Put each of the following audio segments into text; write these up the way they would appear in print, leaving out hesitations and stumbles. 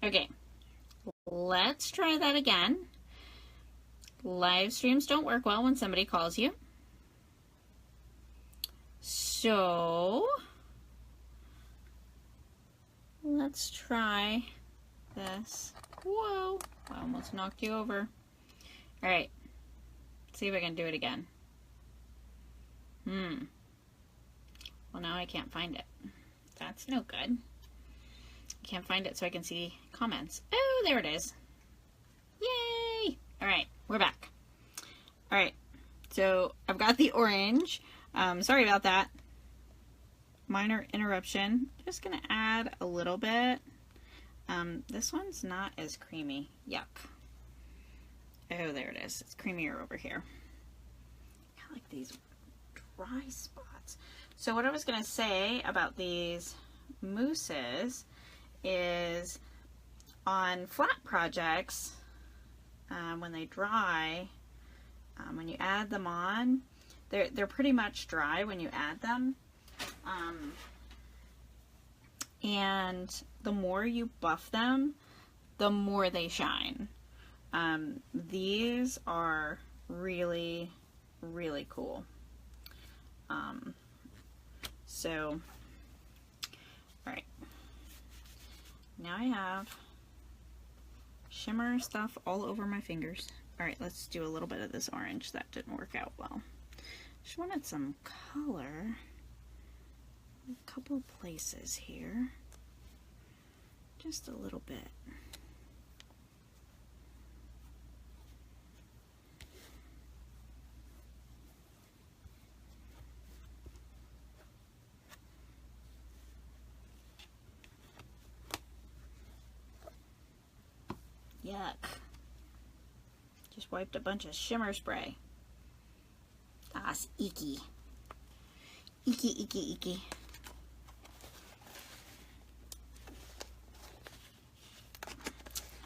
Okay, let's try that again. Live streams don't work well when somebody calls you. So let's try this. Whoa, I almost knocked you over. All right, see if I can do it again. Well, now I can't find it. That's no good. I can't find it so I can see comments. Oh, there it is. Yay! All right, we're back. All right, so I've got the orange. Sorry about that. Minor interruption. Just gonna add a little bit. This one's not as creamy. Yuck. Oh, there it is. It's creamier over here. I like these dry spots. So what I was gonna say about these mousses is on flat projects, when they dry, when you add them on, they're pretty much dry when you add them. And the more you buff them, the more they shine. These are really, really cool. So, all right. Now I have shimmer stuff all over my fingers. All right, let's do a little bit of this orange. That didn't work out well. Just wanted some color. A couple places here. Just a little bit. Yuck. Just wiped a bunch of shimmer spray. Ah, it's icky. Icky, icky, icky.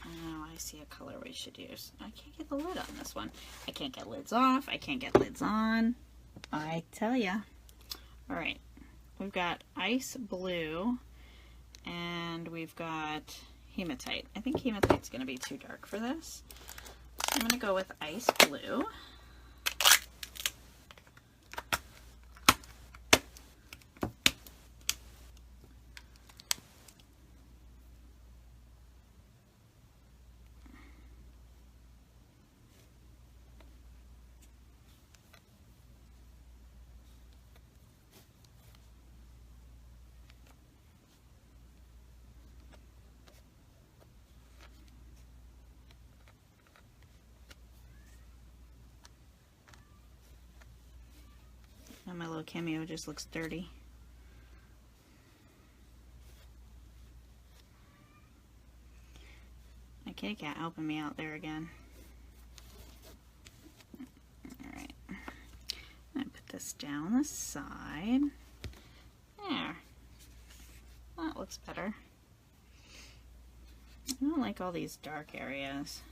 Oh, I see a color we should use. I can't get the lid on this one. I can't get lids off. I can't get lids on. I tell ya. All right. We've got ice blue and we've got hematite. I think hematite's going to be too dark for this. So I'm going to go with ice blue. Now my little cameo just looks dirty. My kitty cat helping me out there again. Alright. I'm going to put this down the side. There. That looks better. I don't like all these dark areas.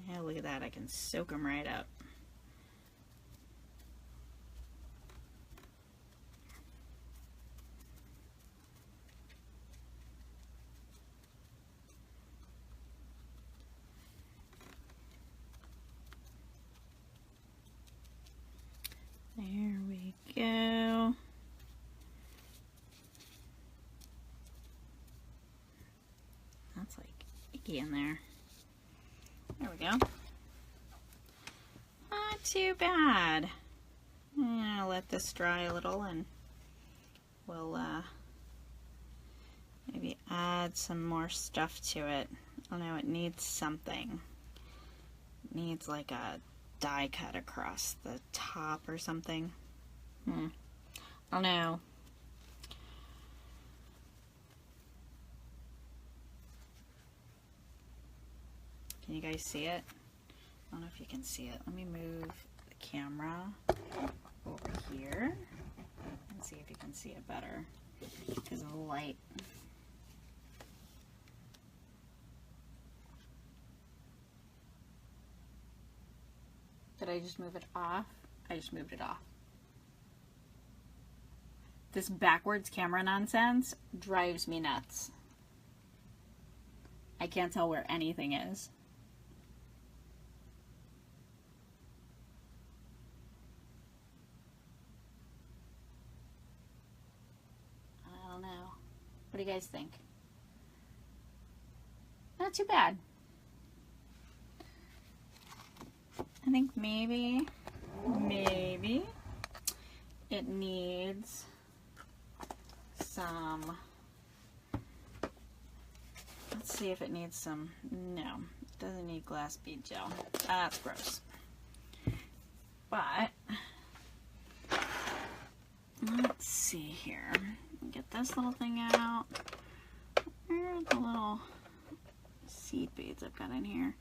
Yeah, look at that. I can soak them right up. There we go. That's like icky in there. There we go. Not too bad. I'll let this dry a little and we'll maybe add some more stuff to it. I don't know, it needs something. It needs like a die cut across the top or something. I don't know. Can you guys see it? I don't know if you can see it. Let me move the camera over here and see if you can see it better because of the light. Did I just move it off? I just moved it off. This backwards camera nonsense drives me nuts. I can't tell where anything is. I don't know. What do you guys think? Not too bad. I think maybe it needs some, let's see if it needs some, no, it doesn't need glass bead gel. That's gross. But, let's see here. Get this little thing out. Where are the little seed beads I've got in here?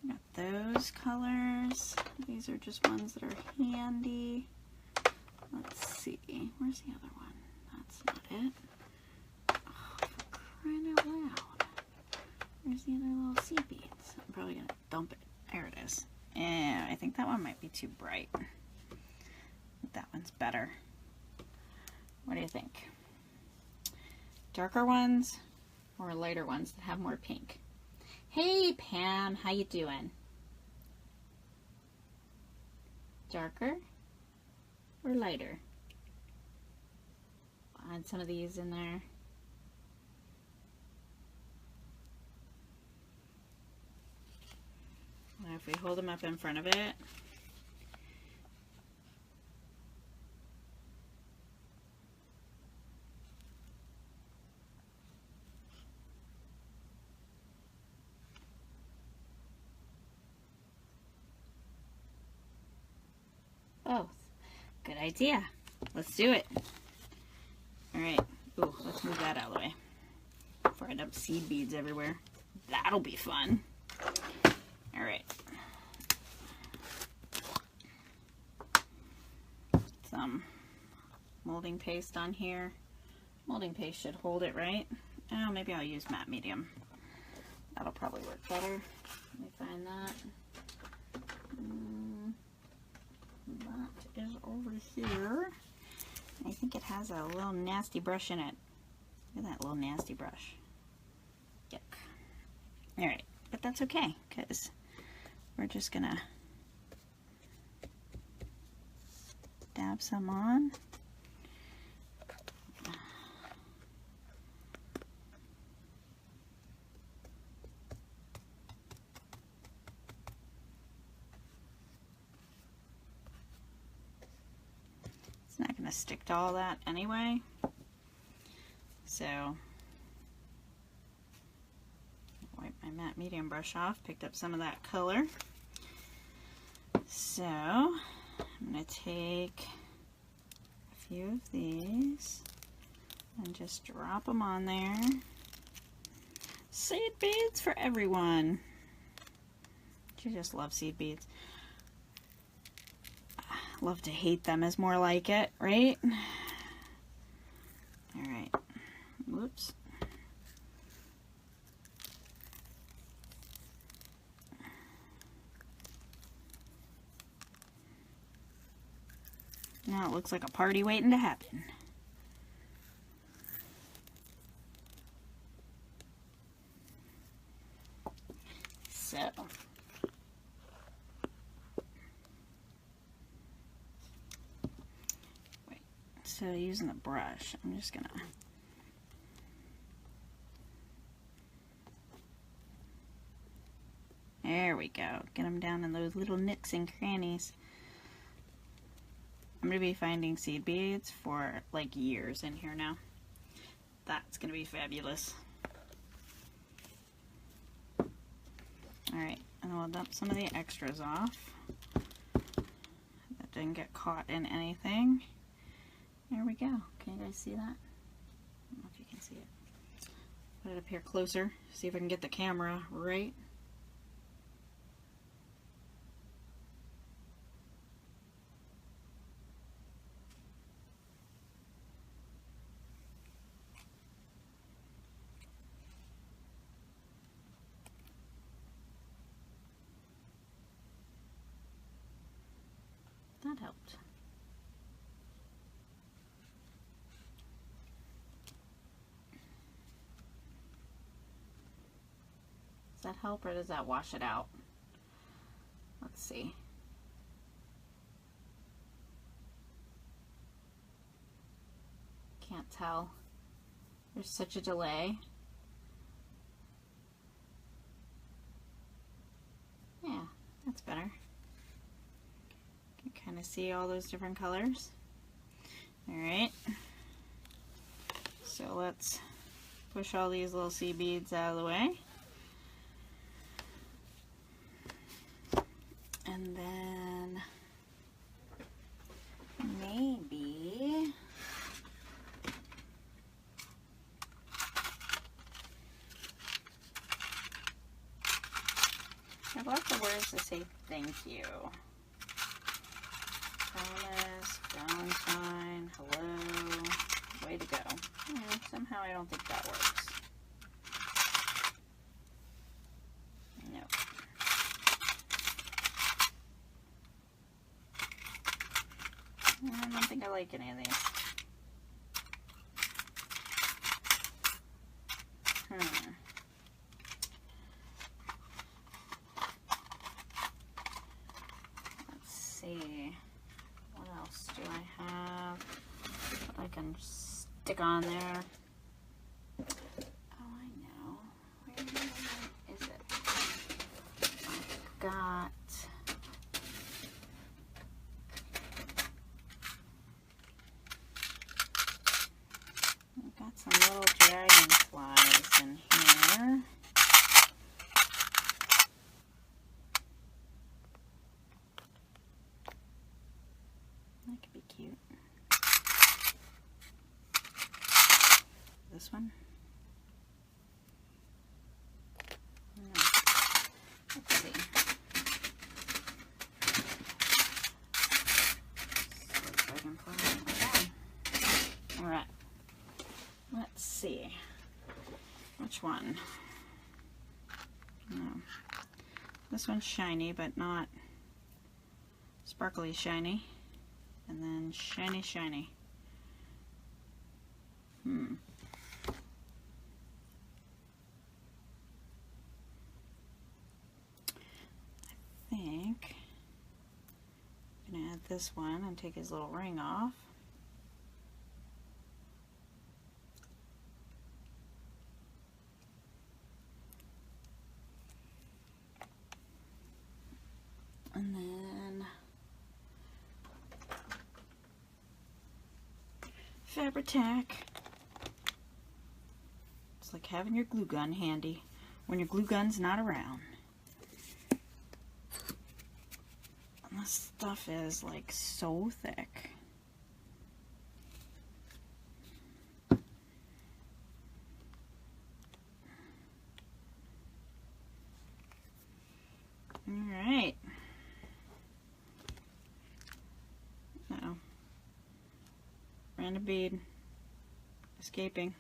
I got those colors. These are just ones that are handy. Let's see. Where's the other one? That's not it. Oh, for crying out loud. Where's the other little seed beads? I'm probably going to dump it. There it is. And I think that one might be too bright. I think that one's better. What do you think? Darker ones or lighter ones that have more pink? Hey Pam, how you doing? Darker or lighter? Add some of these in there. Now if we hold them up in front of it, both. Good idea. Let's do it. All right. Ooh, let's move that out of the way before I end up seed beads everywhere. That'll be fun. All right. Some molding paste on here. Molding paste should hold it, right? Oh, maybe I'll use matte medium. That'll probably work better. Let me find that. That is over here. I think it has a little nasty brush in it. Look at that little nasty brush. Yuck. Alright, but that's okay, because we're just gonna dab some on. It's not going to stick to all that anyway, so wipe my matte medium brush off, picked up some of that color. So I'm going to take a few of these and just drop them on there. Seed beads for everyone. You just love seed beads. Love to hate them is more like it, right? All right. Whoops. Now it looks like a party waiting to happen. So So using the brush, I'm just gonna there we go. Get them down in those little nooks and crannies. I'm gonna be finding seed beads for like years in here now. That's gonna be fabulous. Alright, and we'll dump some of the extras off. That didn't get caught in anything. There we go. Can you guys see that? I don't know if you can see it. Put it up here closer, see if I can get the camera right. That helped. that help or does that wash it out? Let's see. Can't tell. There's such a delay. Yeah, that's better. You can kind of see all those different colors. All right. So let's push all these little sea beads out of the way. And then maybe I have lots of words to say thank you. Promise, Valentine, hello, way to go. Somehow I don't think that works. No. I don't think I like any of these. Let's see. What else do I have that I can stick on there? Oh, I know. Where is it? I've got... some little dragonflies in here. That could be cute. This one? No. Let's see. So dragonfly. Okay. All right. Let's see. Which one? No. This one's shiny, but not sparkly shiny. And then shiny, shiny. I think I'm going to add this one and take his little ring off. And then Fabri-Tac. It's like having your glue gun handy when your glue gun's not around. And this stuff is like so thick. All right. Uh-oh. Random bead. Escaping.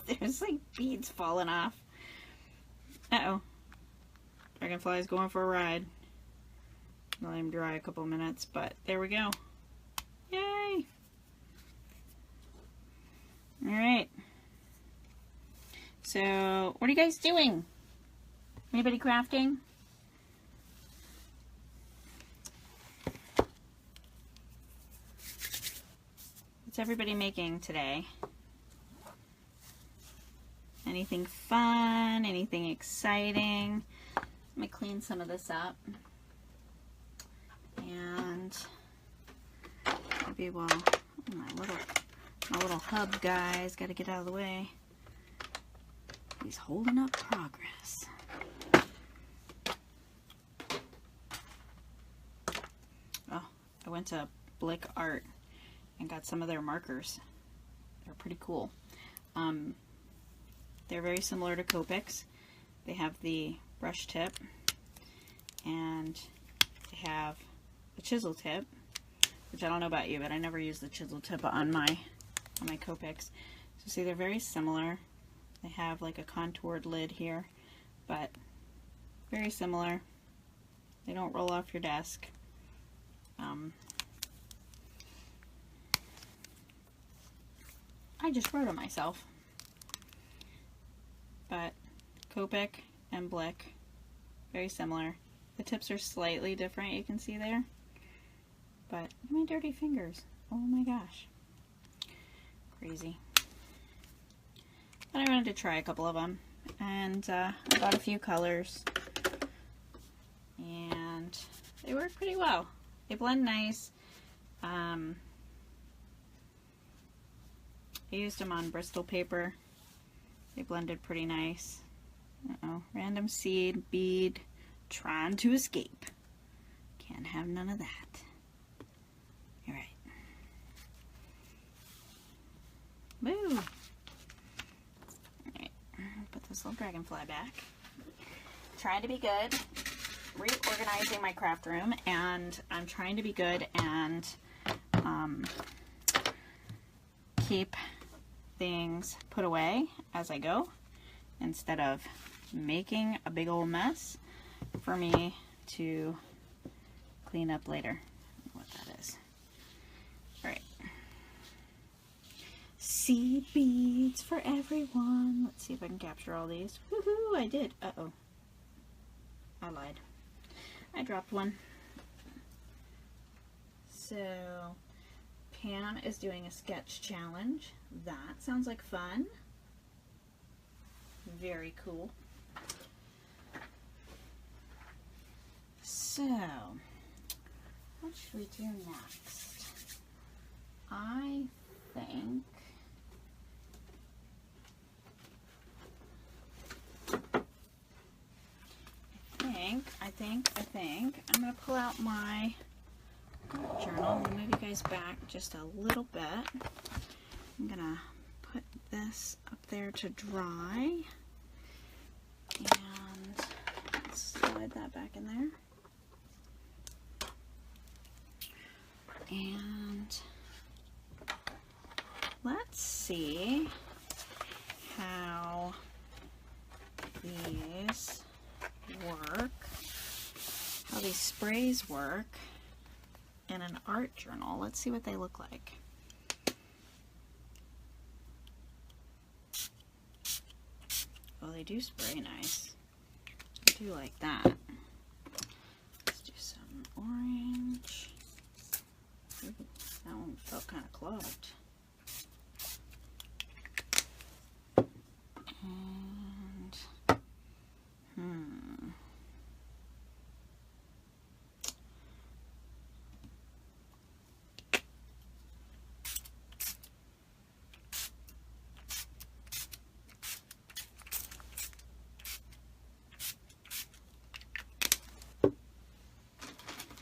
There's like beads falling off. Uh-oh. Dragonfly's going for a ride. I'll let him dry a couple minutes, but there we go. Yay! Alright. So, what are you guys doing? Anybody crafting? What's everybody making today? Anything fun? Anything exciting? Let me clean some of this up. And maybe we'll... Oh, my little hub guy's got to get out of the way. He's holding up progress. Oh, I went to Blick Art and got some of their markers. They're pretty cool. They're very similar to Copics. They have the brush tip and they have the chisel tip, which I don't know about you, but I never use the chisel tip on my Copics. So see, they're very similar. They have like a contoured lid here, but very similar. They don't roll off your desk. I just wrote it myself. But Copic and Blick, very similar. The tips are slightly different, you can see there. But my dirty fingers. Oh my gosh. Crazy. But I wanted to try a couple of them. And I got a few colors. And they work pretty well. They blend nice. I used them on Bristol paper. They blended pretty nice. Uh-oh. Random seed, bead, trying to escape. Can't have none of that. All right. Woo! Alright, put this little dragonfly back. Trying to be good. Reorganizing my craft room, and I'm trying to be good and keep things put away as I go instead of making a big old mess for me to clean up later. What that is. Alright. Seed beads for everyone. Let's see if I can capture all these. Woohoo! I did. Uh-oh. I lied. I dropped one. So, Pam is doing a sketch challenge. That sounds like fun. Very cool. So, what should we do next? I think I'm going to pull out my journal. I'm going to move you guys back just a little bit. I'm going to put this up there to dry. And slide that back in there. And let's see how these work, how these sprays work in an art journal. Let's see what they look like. Well, they do spray nice. I do like that. Let's do some orange. Ooh, that one felt kind of clogged. And,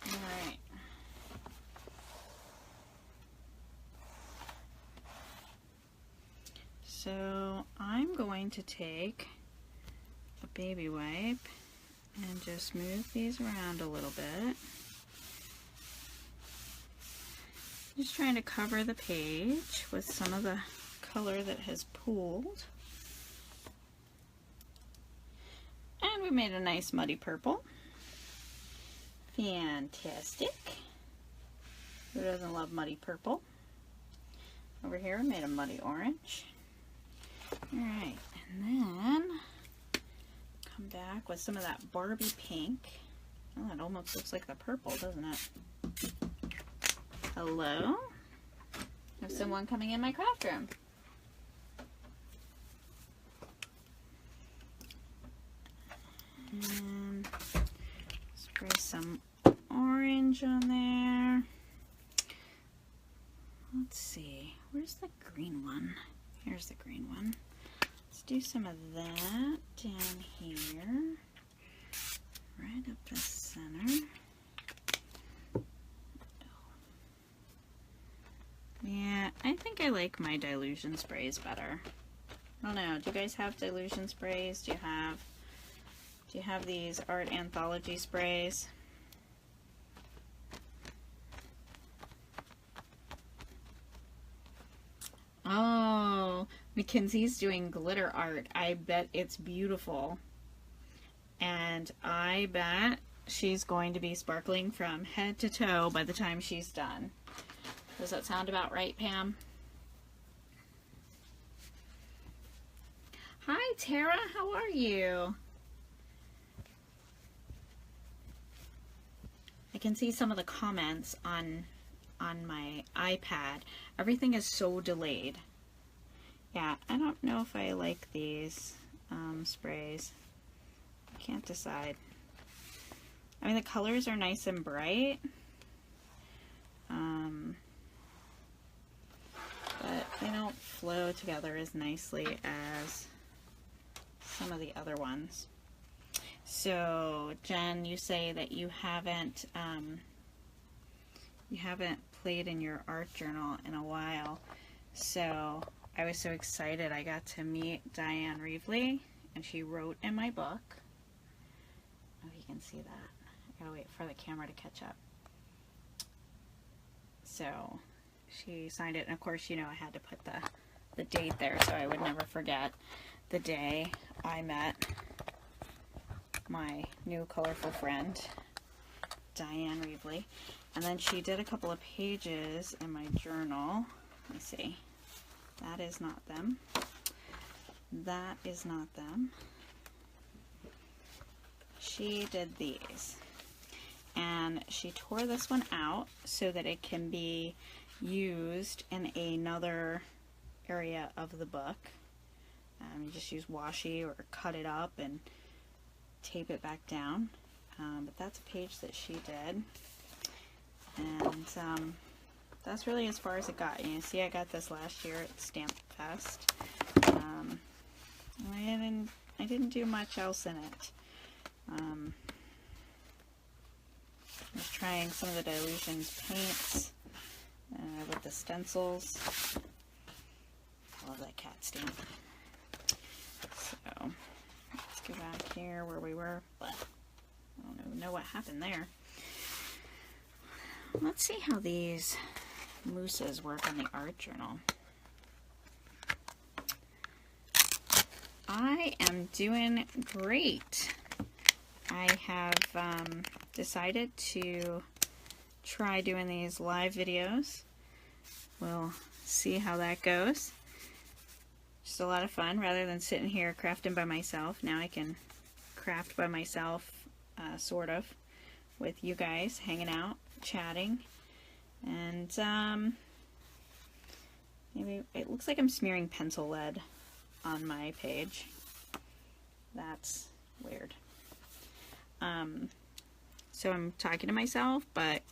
Alright. So I'm going to take a baby wipe and just move these around a little bit. Just trying to cover the page with some of the color that has pooled. And we made a nice muddy purple. Fantastic. Who doesn't love muddy purple? Over here we made a muddy orange. Alright, and then come back with some of that Barbie pink. Oh, that almost looks like the purple, doesn't it? Hello? There's someone coming in my craft room. And spray some orange on there. Let's see, where's the green one? Here's the green one. Let's do some of that down here, right up the center. Yeah, I think I like my dilution sprays better. I don't know, do you guys have dilution sprays? Do you have these Art Anthology sprays? Oh, Mackenzie's doing glitter art. I bet it's beautiful. And I bet she's going to be sparkling from head to toe by the time she's done. Does that sound about right, Pam? Hi Tara, how are you? I can see some of the comments on my iPad. Everything is so delayed. Yeah, I don't know if I like these sprays. I can't decide. I mean, the colors are nice and bright. But they don't flow together as nicely as some of the other ones. So, Jen, you say that you haven't played in your art journal in a while. So, I was so excited I got to meet Diane Reevely, and she wrote in my book. Oh, you can see that. I gotta wait for the camera to catch up. So, she signed it, and of course, you know, I had to put the date there so I would never forget the day I met my new colorful friend, Diane Reevely. And then she did a couple of pages in my journal. Let me see. That is not them. That is not them. She did these. And she tore this one out so that it can be used in another area of the book. You just use washi or cut it up and tape it back down. But that's a page that she did. And that's really as far as it got. You see, I got this last year at Stamp Fest. I didn't do much else in it. I was trying some of the Delusions paints with the stencils. I love that cat stamp. So let's go back here where we were. I don't know what happened there. Let's see how these mousses work on the art journal. I am doing great. I have decided to try doing these live videos. We'll see how that goes. Just a lot of fun. Rather than sitting here crafting by myself, now I can craft by myself, sort of, with you guys hanging out, chatting. And maybe it looks like I'm smearing pencil lead on my page. That's weird. So I'm talking to myself, but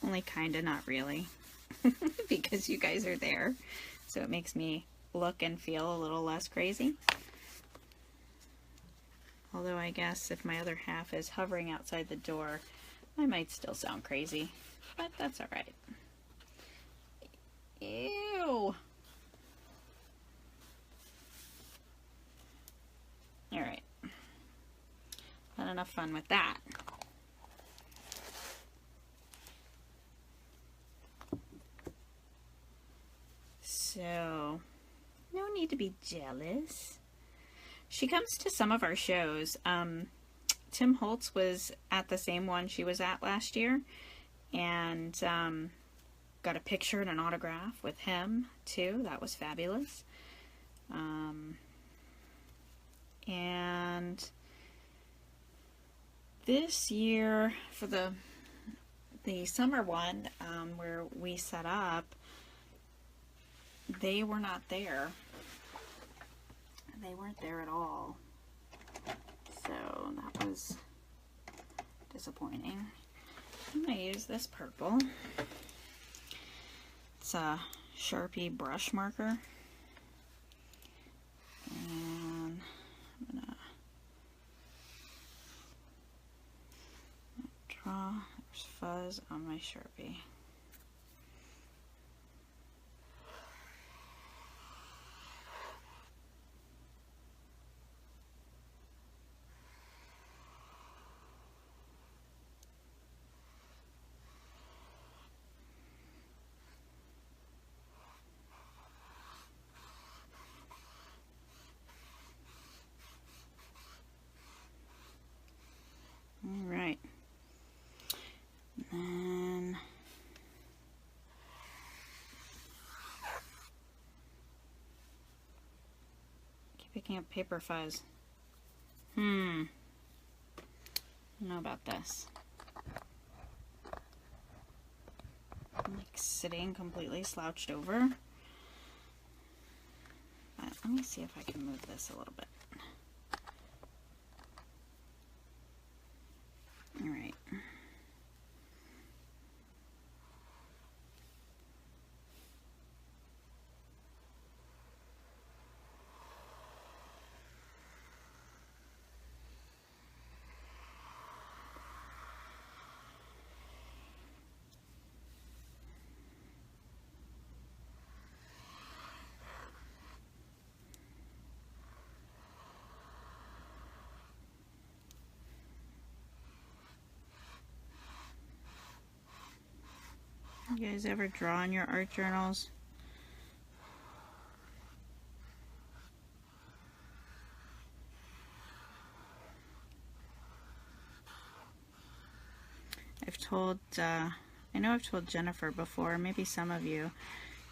only kinda, not really, because you guys are there. So it makes me look and feel a little less crazy. Although I guess if my other half is hovering outside the door, I might still sound crazy, but that's all right. Ew. All right. Had enough fun with that. So, no need to be jealous. She comes to some of our shows. Tim Holtz was at the same one she was at last year, and got a picture and an autograph with him too. That was fabulous. And this year for the summer one, where we set up, they were not there. They weren't there at all. So that was disappointing. I'm going to use this purple. It's a Sharpie brush marker. And I'm going to draw. There's fuzz on my Sharpie. Alright, and then can't paper fuzz. I don't know about this. I'm like sitting completely slouched over. But let me see if I can move this a little bit. All right. You guys ever draw in your art journals? I know I've told Jennifer before, maybe some of you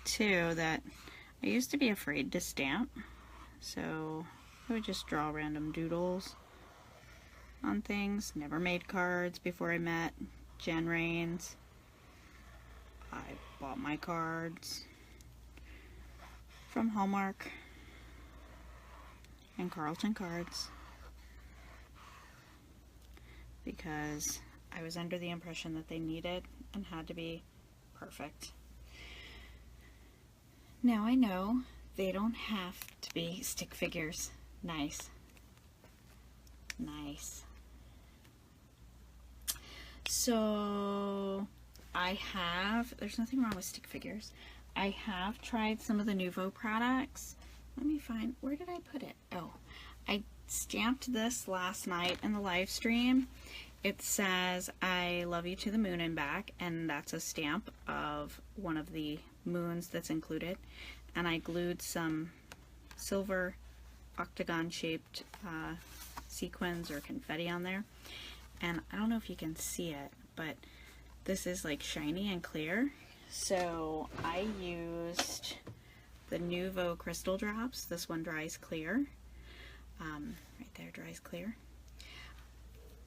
too, that I used to be afraid to stamp. So I would just draw random doodles on things. Never made cards before I met Jen Rains. I bought my cards from Hallmark and Carlton Cards because I was under the impression that they needed and had to be perfect. Now I know they don't have to be stick figures. Nice. Nice. So there's nothing wrong with stick figures. I have tried some of the Nuvo products. Let me find, where did I put it? Oh, I stamped this last night in the live stream. It says, I love you to the moon and back, and that's a stamp of one of the moons that's included. And I glued some silver octagon shaped sequins or confetti on there. And I don't know if you can see it, but this is like shiny and clear. So I used the Nuvo crystal drops. This one dries clear. Right there, dries clear.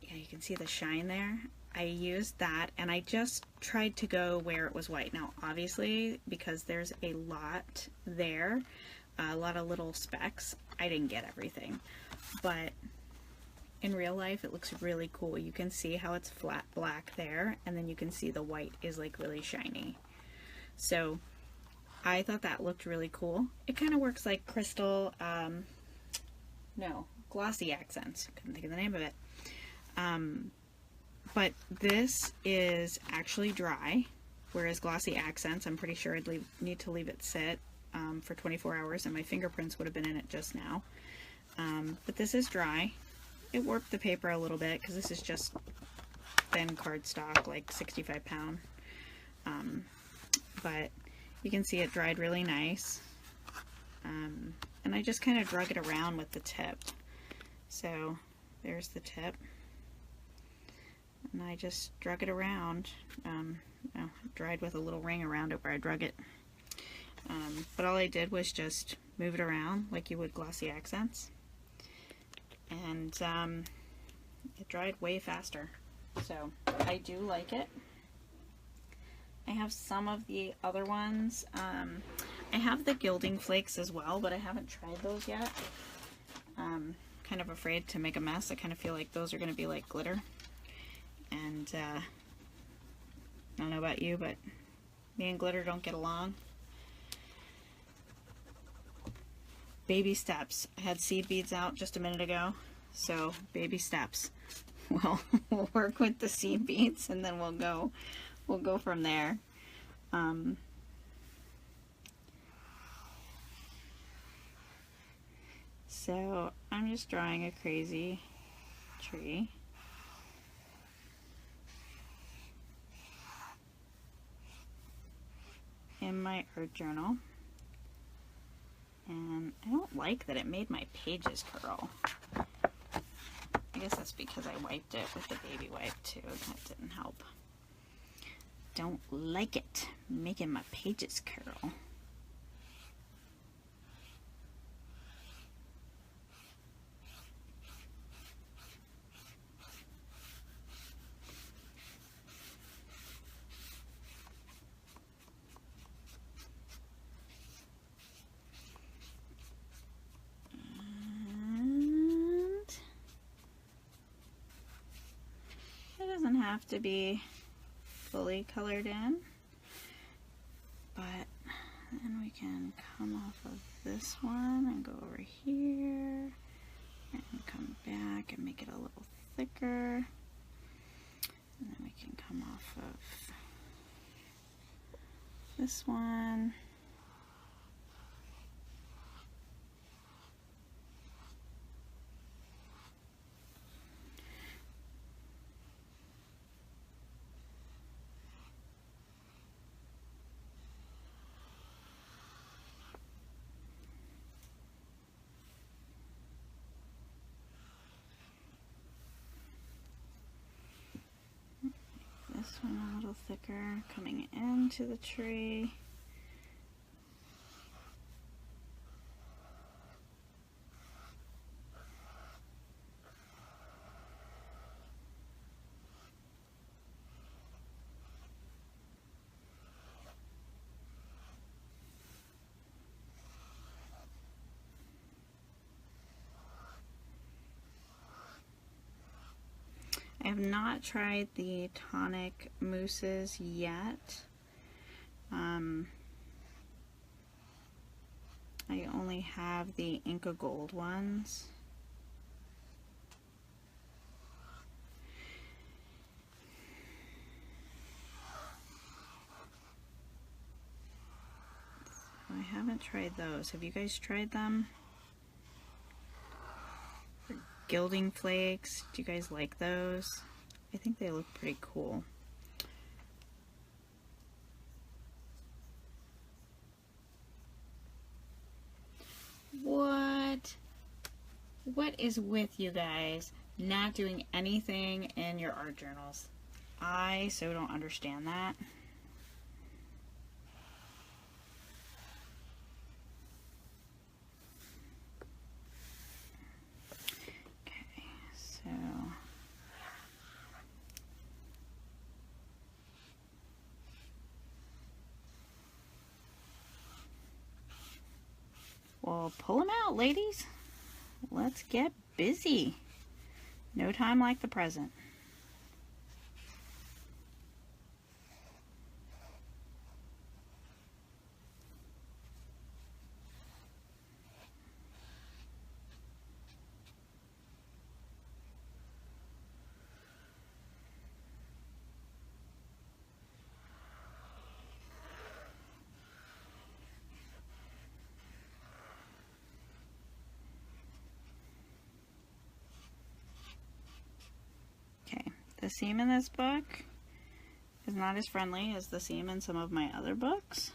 Yeah, you can see the shine there. I used that, and I just tried to go where it was white. Now, obviously, because there's a lot there, a lot of little specks, I didn't get everything. But in real life, it looks really cool. You can see how it's flat black there, and then you can see the white is like really shiny. So I thought that looked really cool. It kind of works like crystal, glossy accents. Couldn't think of the name of it. But this is actually dry, whereas glossy accents, I'm pretty sure I'd need to leave it sit for 24 hours, and my fingerprints would have been in it just now. But this is dry. It warped the paper a little bit because this is just thin cardstock, like 65 pound. But you can see it dried really nice. And I just kind of drug it around with the tip. So there's the tip. And I just drug it around. Dried with a little ring around it where I drug it. But all I did was just move it around like you would glossy accents. And it dried way faster. So I do like it. I have some of the other ones. I have the gilding flakes as well, but I haven't tried those yet. Kind of afraid to make a mess. I kind of feel like those are going to be like glitter. And I don't know about you, but me and glitter don't get along. Baby steps. I had seed beads out just a minute ago, so baby steps. We'll work with the seed beads, and then we'll go from there. So I'm just drawing a crazy tree. In my art journal. And I don't like that it made my pages curl. I guess that's because I wiped it with the baby wipe too. That didn't help. Don't like it making my pages curl. have to be fully colored in, but then we can come off of this one and go over here and come back and make it a little thicker. And then we can come off of this one. This one a little thicker, coming into the tree. I have not tried the tonic mousses yet. I only have the Inca Gold ones. So I haven't tried those. Have you guys tried them? Gilding flakes, do you guys like those? I think they look pretty cool. What is with you guys not doing anything in your art journals? I so don't understand that. Well, pull them out, ladies. Let's get busy. No time like the present. The seam in this book is not as friendly as the seam in some of my other books.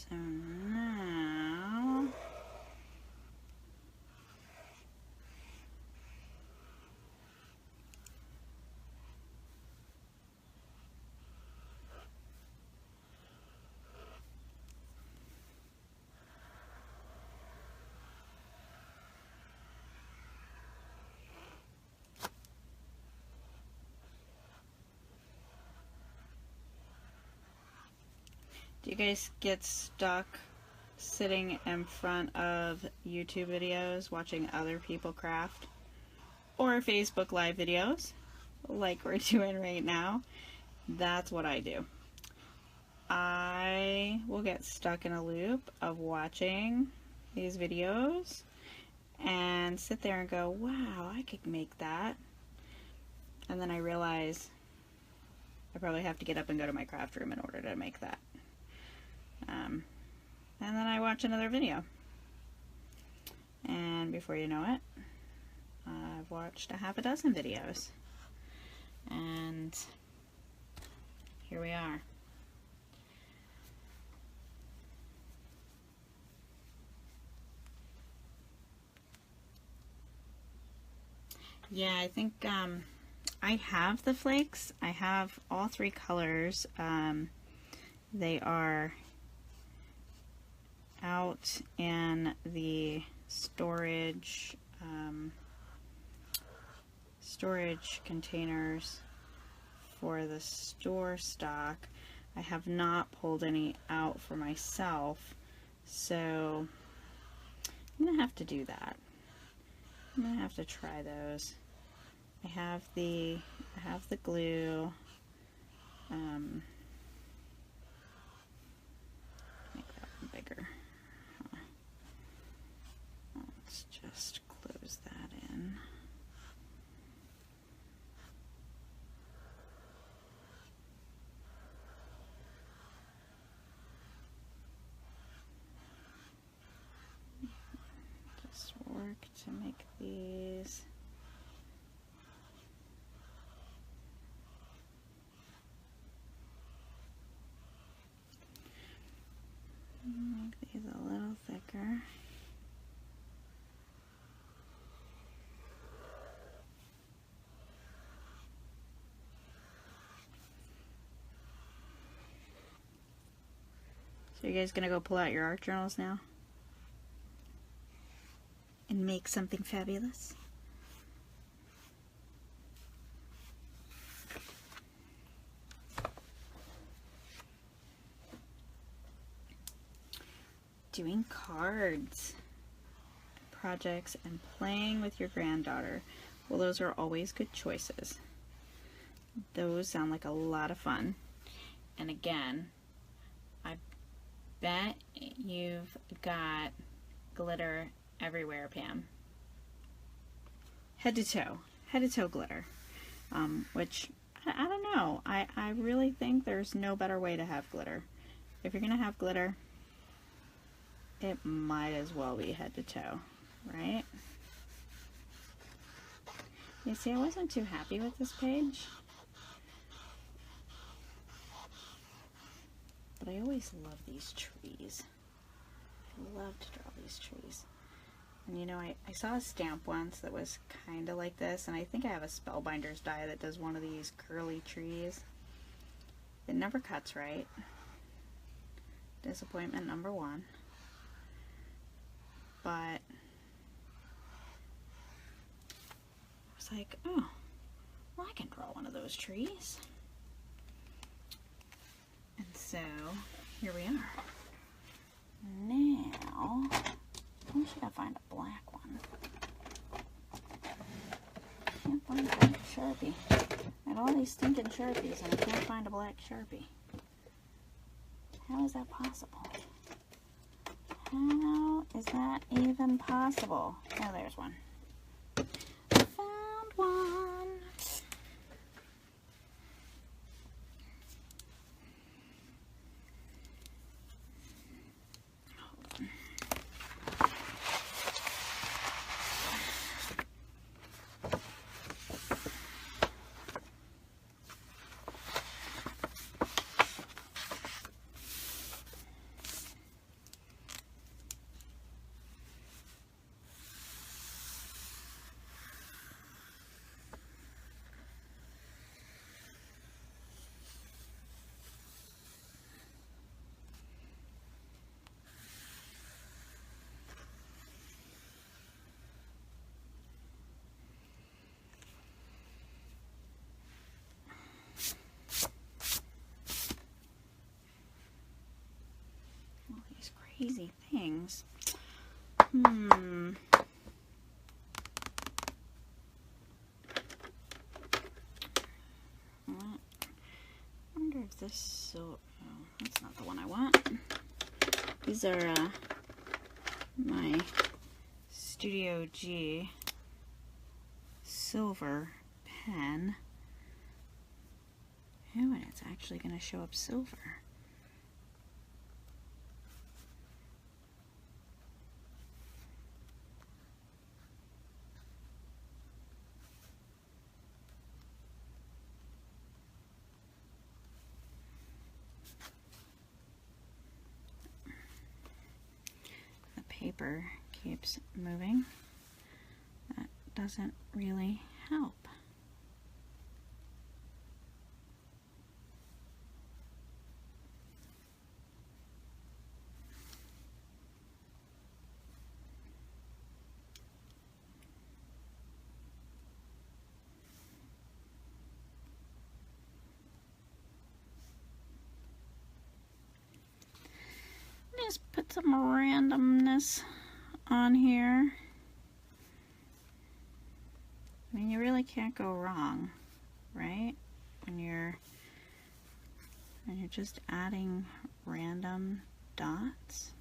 So now do you guys get stuck sitting in front of YouTube videos watching other people craft, or Facebook live videos like we're doing right now? That's what I do. I will get stuck in a loop of watching these videos and sit there and go, wow, I could make that. And then I realize I probably have to get up and go to my craft room in order to make that. And then I watch another video. And before you know it, I've watched a half a dozen videos. And here we are. Yeah, I think I have the flakes. I have all three colors. They are out in the storage containers for the store stock. I have not pulled any out for myself, so I'm gonna have to do that. I'm gonna have to try those. I have the glue. Make that one bigger. Let's just close that in. Just work to make these. Make these a little thicker. So you guys gonna go pull out your art journals now and make something fabulous? Doing cards, projects, and playing with your granddaughter. Well, those are always good choices. Those sound like a lot of fun. And again, I bet you've got glitter everywhere, Pam. Head to toe glitter. Which, I don't know. I really think there's no better way to have glitter. If you're gonna have glitter, it might as well be head to toe, right? You see, I wasn't too happy with this page. But I always love these trees. I love to draw these trees. And you know, I saw a stamp once that was kind of like this, and I think I have a Spellbinders die that does one of these curly trees. It never cuts right. Disappointment number one. But I was like, oh, well, I can draw one of those trees. And so here we are. Now, I should I find a black one. Can't find a black Sharpie. I had all these stinking Sharpies and I can't find a black Sharpie. How is that possible? How is that even possible? Oh, there's one. I found one. Crazy things. I wonder if this oh, that's not the one I want. These are my Studio G silver pen. Oh, and it's actually going to show up silver. Paper keeps moving. That doesn't really help. just put some randomness on here. I mean, you really can't go wrong, right? When you're just adding random dots,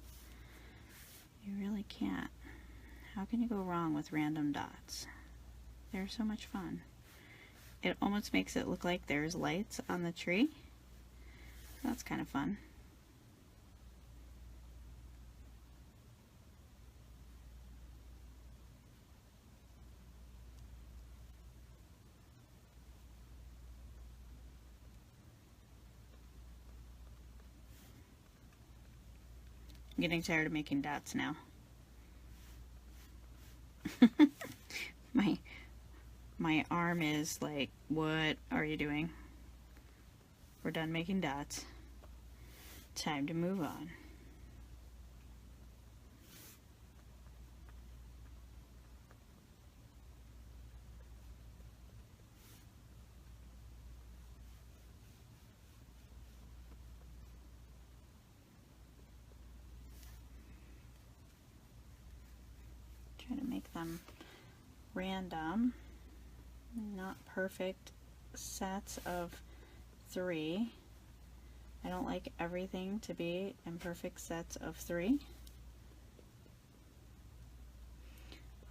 you really can't. How can you go wrong with random dots? They're so much fun. It almost makes it look like there's lights on the tree. That's kind of fun. I'm getting tired of making dots now. My arm is like, what are you doing? We're done making dots. Time to move on. Try to make them random, not perfect sets of 3. I don't like everything to be in perfect sets of 3.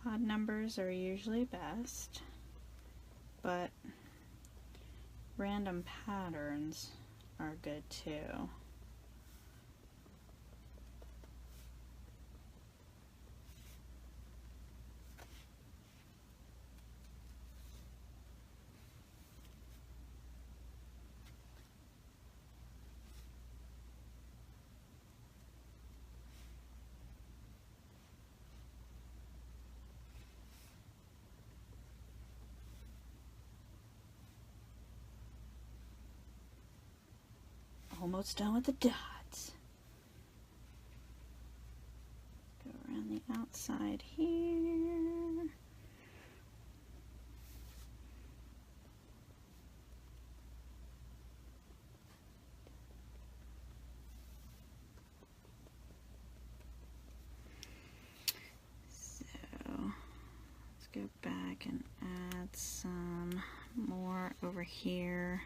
Odd numbers are usually best, but random patterns are good too. Almost done with the dots. Go around the outside here. So let's go back and add some more over here.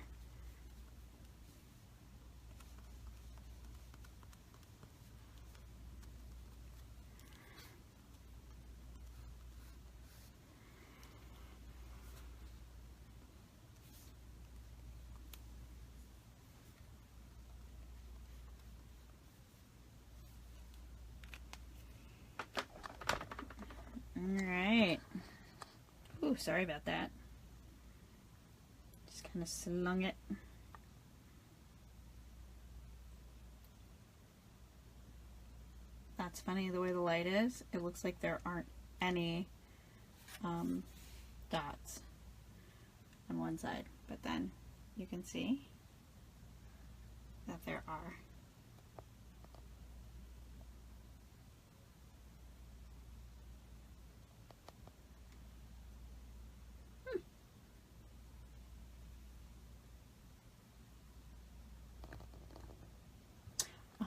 Alright. Ooh, sorry about that. Just kind of slung it. That's funny, the way the light is, it looks like there aren't any dots on one side, but then you can see that there are.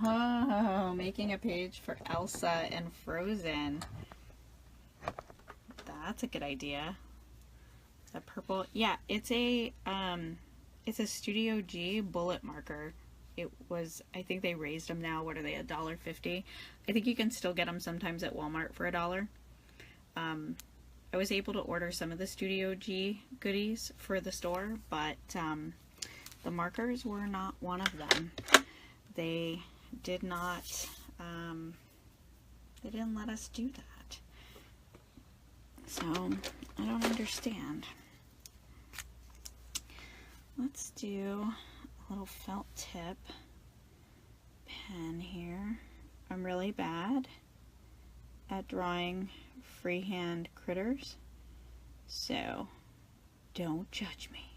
Oh, making a page for Elsa and Frozen. That's a good idea. The purple, yeah, it's a Studio G bullet marker. It was, I think they raised them now. What are they, $1.50? I think you can still get them sometimes at Walmart for $1. I was able to order some of the Studio G goodies for the store, but the markers were not one of them. They did not, they didn't let us do that. So, I don't understand. Let's do a little felt tip pen here. I'm really bad at drawing freehand critters, so don't judge me.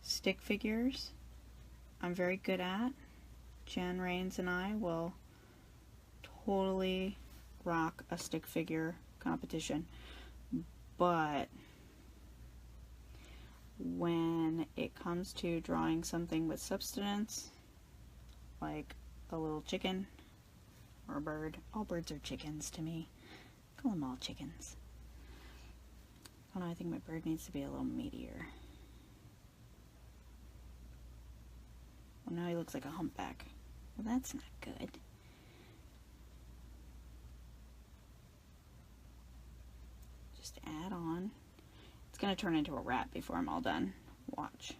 Stick figures, I'm very good at. Jan Rains and I will totally rock a stick figure competition, but when it comes to drawing something with substance, like a little chicken or a bird. All birds are chickens to me. Call them all chickens. I don't know, I think my bird needs to be a little meatier. Well, now he looks like a humpback. Well, that's not good. Just add on. It's going to turn into a rat before I'm all done. Watch.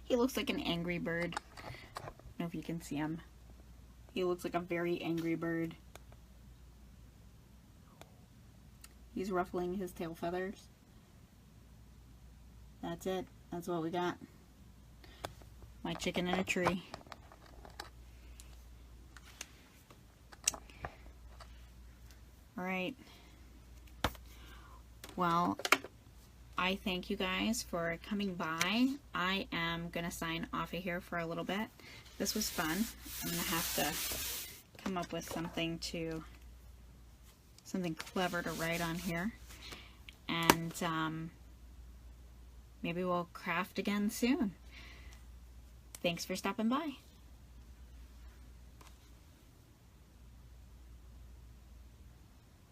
He looks like an angry bird. I don't know if you can see him. He looks like a very angry bird. He's ruffling his tail feathers. That's it. That's what we got. My chicken in a tree. Alright. Well, I thank you guys for coming by. I am going to sign off of here for a little bit. This was fun. I'm going to have to come up with something clever to write on here. And maybe we'll craft again soon. Thanks for stopping by.